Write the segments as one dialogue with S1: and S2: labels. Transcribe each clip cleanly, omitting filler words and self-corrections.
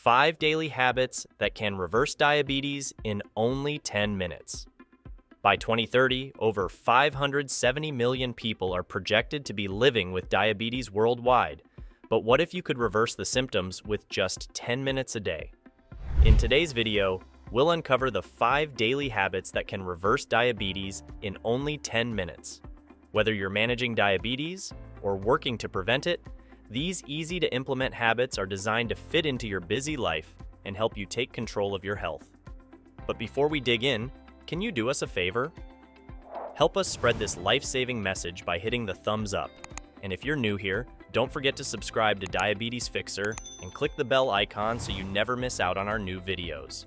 S1: 5 daily habits that can reverse diabetes in only 10 minutes. By 2030, over 570 million people are projected to be living with diabetes worldwide. But what if you could reverse the symptoms with just 10 minutes a day? In today's video, we'll uncover the 5 daily habits that can reverse diabetes in only 10 minutes. Whether you're managing diabetes or working to prevent it, these easy-to-implement habits are designed to fit into your busy life and help you take control of your health. But before we dig in, can you do us a favor? Help us spread this life-saving message by hitting the thumbs up. And if you're new here, don't forget to subscribe to Diabetes Fixer and click the bell icon so you never miss out on our new videos.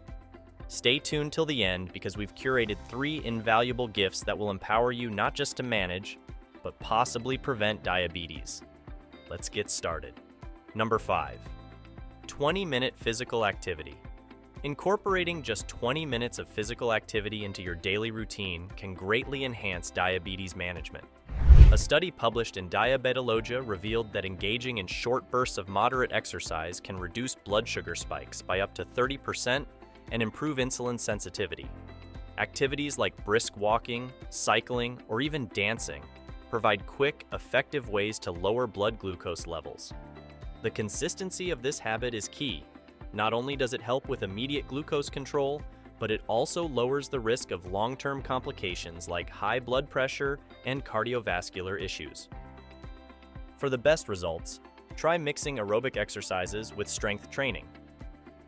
S1: Stay tuned till the end because we've curated 3 invaluable gifts that will empower you not just to manage, but possibly prevent diabetes. Let's get started. Number 5. 20-minute physical activity. Incorporating just 20 minutes of physical activity into your daily routine can greatly enhance diabetes management. A study published in Diabetologia revealed that engaging in short bursts of moderate exercise can reduce blood sugar spikes by up to 30% and improve insulin sensitivity. Activities like brisk walking, cycling, or even dancing provide quick, effective ways to lower blood glucose levels. The consistency of this habit is key. Not only does it help with immediate glucose control, but it also lowers the risk of long-term complications like high blood pressure and cardiovascular issues. For the best results, try mixing aerobic exercises with strength training.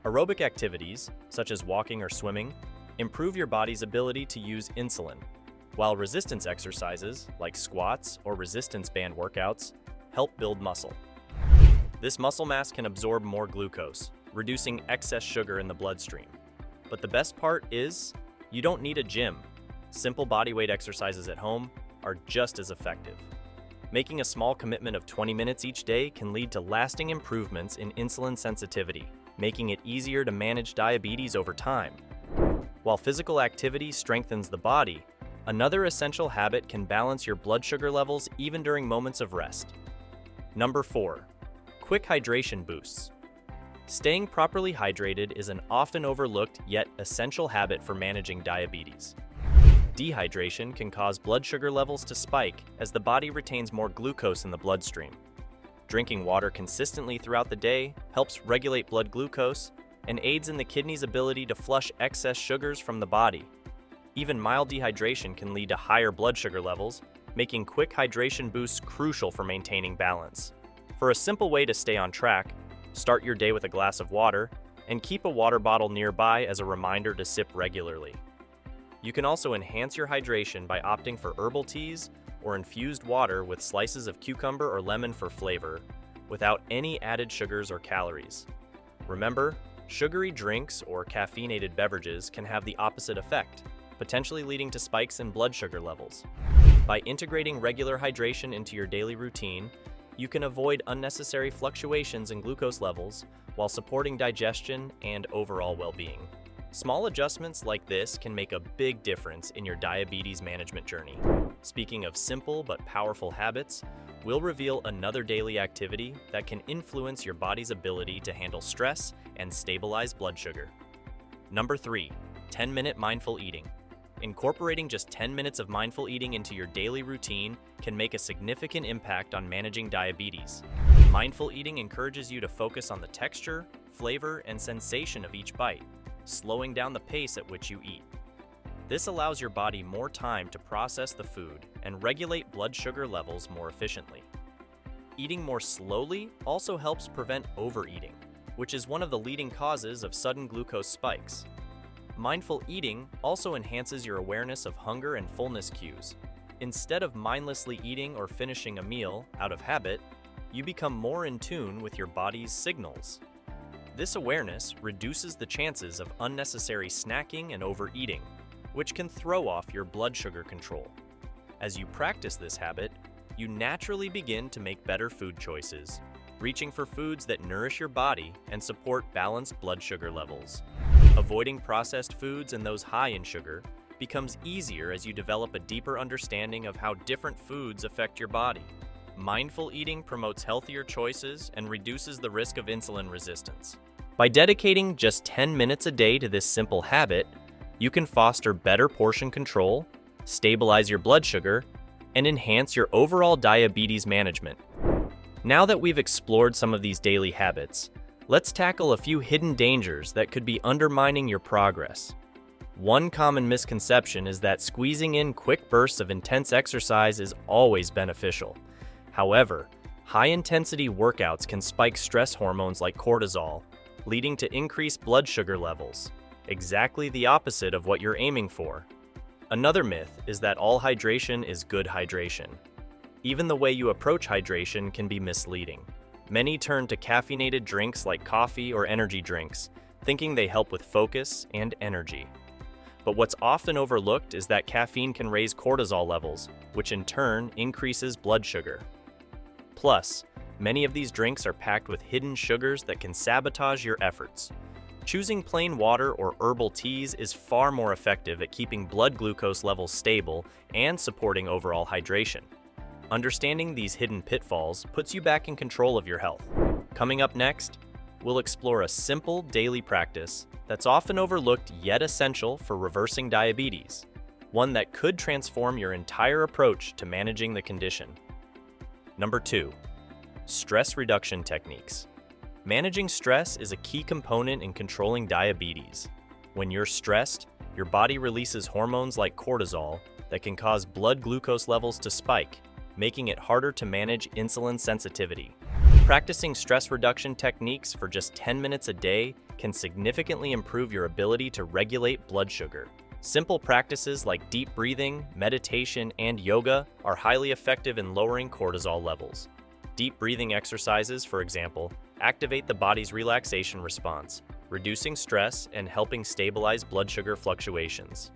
S1: Aerobic activities, such as walking or swimming, improve your body's ability to use insulin, while resistance exercises, like squats or resistance band workouts, help build muscle. This muscle mass can absorb more glucose, reducing excess sugar in the bloodstream. But the best part is, you don't need a gym. Simple bodyweight exercises at home are just as effective. Making a small commitment of 20 minutes each day can lead to lasting improvements in insulin sensitivity, making it easier to manage diabetes over time. While physical activity strengthens the body, another essential habit can balance your blood sugar levels even during moments of rest. Number 4. Quick hydration boosts. Staying properly hydrated is an often overlooked yet essential habit for managing diabetes. Dehydration can cause blood sugar levels to spike as the body retains more glucose in the bloodstream. Drinking water consistently throughout the day helps regulate blood glucose and aids in the kidney's ability to flush excess sugars from the body. Even mild dehydration can lead to higher blood sugar levels, making quick hydration boosts crucial for maintaining balance. For a simple way to stay on track, start your day with a glass of water and keep a water bottle nearby as a reminder to sip regularly. You can also enhance your hydration by opting for herbal teas or infused water with slices of cucumber or lemon for flavor, without any added sugars or calories. Remember, sugary drinks or caffeinated beverages can have the opposite effect, potentially leading to spikes in blood sugar levels. By integrating regular hydration into your daily routine, you can avoid unnecessary fluctuations in glucose levels while supporting digestion and overall well-being. Small adjustments like this can make a big difference in your diabetes management journey. Speaking of simple but powerful habits, we'll reveal another daily activity that can influence your body's ability to handle stress and stabilize blood sugar. Number 3. 10-minute mindful eating. Incorporating just 10 minutes of mindful eating into your daily routine can make a significant impact on managing diabetes. Mindful eating encourages you to focus on the texture, flavor, and sensation of each bite, slowing down the pace at which you eat. This allows your body more time to process the food and regulate blood sugar levels more efficiently. Eating more slowly also helps prevent overeating, which is one of the leading causes of sudden glucose spikes. Mindful eating also enhances your awareness of hunger and fullness cues. Instead of mindlessly eating or finishing a meal out of habit, you become more in tune with your body's signals. This awareness reduces the chances of unnecessary snacking and overeating, which can throw off your blood sugar control. As you practice this habit, you naturally begin to make better food choices, reaching for foods that nourish your body and support balanced blood sugar levels. Avoiding processed foods and those high in sugar becomes easier as you develop a deeper understanding of how different foods affect your body. Mindful eating promotes healthier choices and reduces the risk of insulin resistance. By dedicating just 10 minutes a day to this simple habit, you can foster better portion control, stabilize your blood sugar, and enhance your overall diabetes management. Now that we've explored some of these daily habits, let's tackle a few hidden dangers that could be undermining your progress. One common misconception is that squeezing in quick bursts of intense exercise is always beneficial. However, high-intensity workouts can spike stress hormones like cortisol, leading to increased blood sugar levels, exactly the opposite of what you're aiming for. Another myth is that all hydration is good hydration. Even the way you approach hydration can be misleading. Many turn to caffeinated drinks like coffee or energy drinks, thinking they help with focus and energy. But what's often overlooked is that caffeine can raise cortisol levels, which in turn increases blood sugar. Plus, many of these drinks are packed with hidden sugars that can sabotage your efforts. Choosing plain water or herbal teas is far more effective at keeping blood glucose levels stable and supporting overall hydration. Understanding these hidden pitfalls puts you back in control of your health. Coming up next, we'll explore a simple daily practice that's often overlooked yet essential for reversing diabetes, one that could transform your entire approach to managing the condition. Number 2, stress reduction techniques. Managing stress is a key component in controlling diabetes. When you're stressed, your body releases hormones like cortisol that can cause blood glucose levels to spike, making it harder to manage insulin sensitivity. Practicing stress reduction techniques for just 10 minutes a day can significantly improve your ability to regulate blood sugar. Simple practices like deep breathing, meditation, and yoga are highly effective in lowering cortisol levels. Deep breathing exercises, for example, activate the body's relaxation response, reducing stress and helping stabilize blood sugar fluctuations.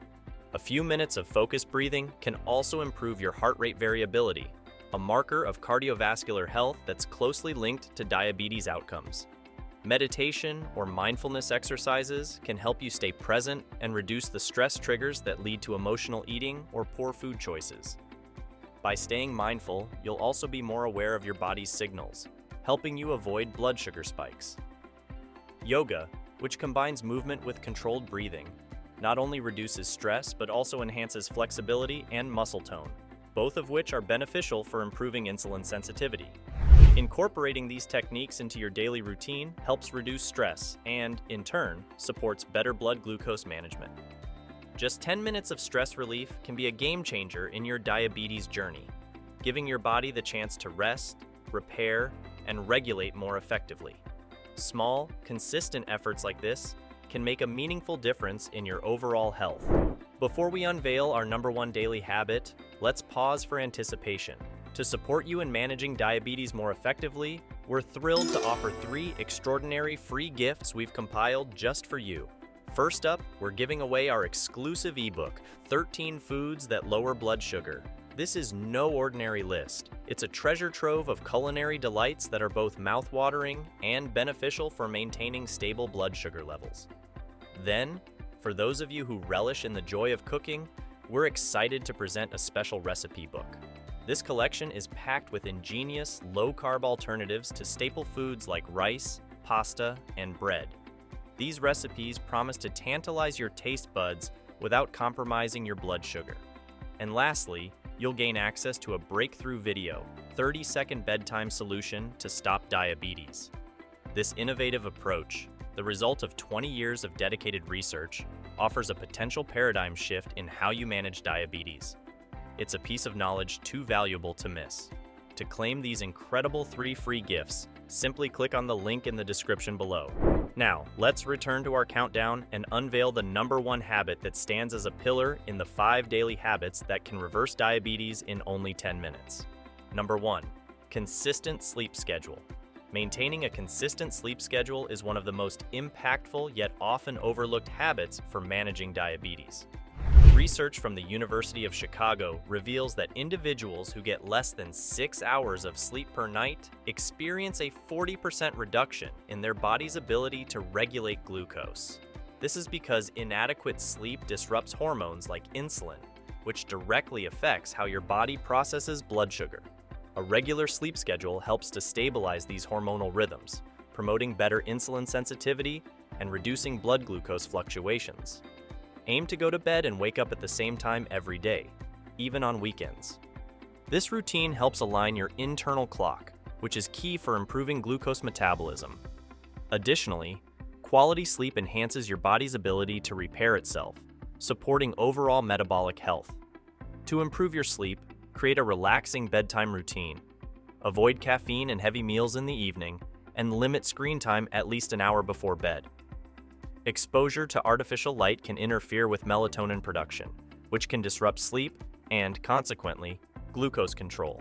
S1: A few minutes of focused breathing can also improve your heart rate variability, a marker of cardiovascular health that's closely linked to diabetes outcomes. Meditation or mindfulness exercises can help you stay present and reduce the stress triggers that lead to emotional eating or poor food choices. By staying mindful, you'll also be more aware of your body's signals, helping you avoid blood sugar spikes. Yoga, which combines movement with controlled breathing, not only reduces stress but also enhances flexibility and muscle tone, both of which are beneficial for improving insulin sensitivity. Incorporating these techniques into your daily routine helps reduce stress and, in turn, supports better blood glucose management. Just 10 minutes of stress relief can be a game changer in your diabetes journey, giving your body the chance to rest, repair, and regulate more effectively. Small, consistent efforts like this can make a meaningful difference in your overall health. Before we unveil our number 1 daily habit, let's pause for anticipation. To support you in managing diabetes more effectively, we're thrilled to offer 3 extraordinary free gifts we've compiled just for you. First up, we're giving away our exclusive ebook, 13 Foods That Lower Blood Sugar. This is no ordinary list. It's a treasure trove of culinary delights that are both mouth-watering and beneficial for maintaining stable blood sugar levels. Then, for those of you who relish in the joy of cooking, we're excited to present a special recipe book. This collection is packed with ingenious, low-carb alternatives to staple foods like rice, pasta, and bread. These recipes promise to tantalize your taste buds without compromising your blood sugar. And lastly, you'll gain access to a breakthrough video, 30-second bedtime solution to stop diabetes. This innovative approach, the result of 20 years of dedicated research, offers a potential paradigm shift in how you manage diabetes. It's a piece of knowledge too valuable to miss. To claim these incredible 3 free gifts, simply click on the link in the description below. Now, let's return to our countdown and unveil the number 1 habit that stands as a pillar in the 5 daily habits that can reverse diabetes in only 10 minutes. Number 1, consistent sleep schedule. Maintaining a consistent sleep schedule is one of the most impactful yet often overlooked habits for managing diabetes. Research from the University of Chicago reveals that individuals who get less than 6 hours of sleep per night experience a 40% reduction in their body's ability to regulate glucose. This is because inadequate sleep disrupts hormones like insulin, which directly affects how your body processes blood sugar. A regular sleep schedule helps to stabilize these hormonal rhythms, promoting better insulin sensitivity and reducing blood glucose fluctuations. Aim to go to bed and wake up at the same time every day, even on weekends. This routine helps align your internal clock, which is key for improving glucose metabolism. Additionally, quality sleep enhances your body's ability to repair itself, supporting overall metabolic health. To improve your sleep, create a relaxing bedtime routine. Avoid caffeine and heavy meals in the evening, and limit screen time at least an hour before bed. Exposure to artificial light can interfere with melatonin production, which can disrupt sleep and, consequently, glucose control.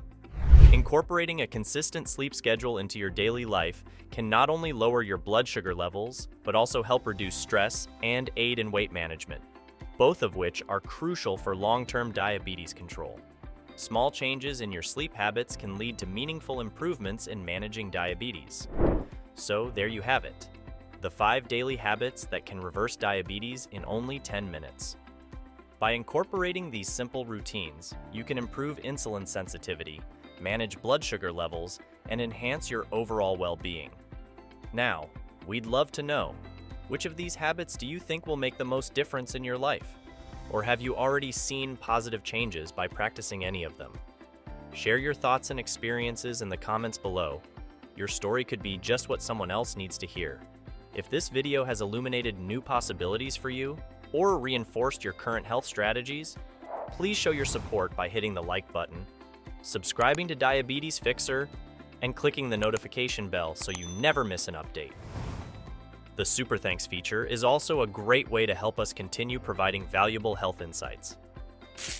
S1: Incorporating a consistent sleep schedule into your daily life can not only lower your blood sugar levels, but also help reduce stress and aid in weight management, both of which are crucial for long-term diabetes control. Small changes in your sleep habits can lead to meaningful improvements in managing diabetes. So there you have it, the 5 daily habits that can reverse diabetes in only 10 minutes. By incorporating these simple routines, you can improve insulin sensitivity, manage blood sugar levels, and enhance your overall well-being. Now, we'd love to know, which of these habits do you think will make the most difference in your life? Or have you already seen positive changes by practicing any of them? Share your thoughts and experiences in the comments below. Your story could be just what someone else needs to hear. If this video has illuminated new possibilities for you, or reinforced your current health strategies, please show your support by hitting the like button, subscribing to Diabetes Fixer, and clicking the notification bell so you never miss an update. The Super Thanks feature is also a great way to help us continue providing valuable health insights.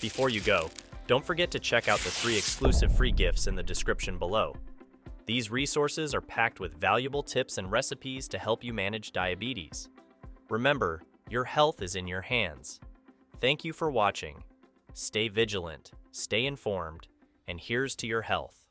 S1: Before you go, don't forget to check out the 3 exclusive free gifts in the description below. These resources are packed with valuable tips and recipes to help you manage diabetes. Remember, your health is in your hands. Thank you for watching. Stay vigilant, stay informed, and here's to your health.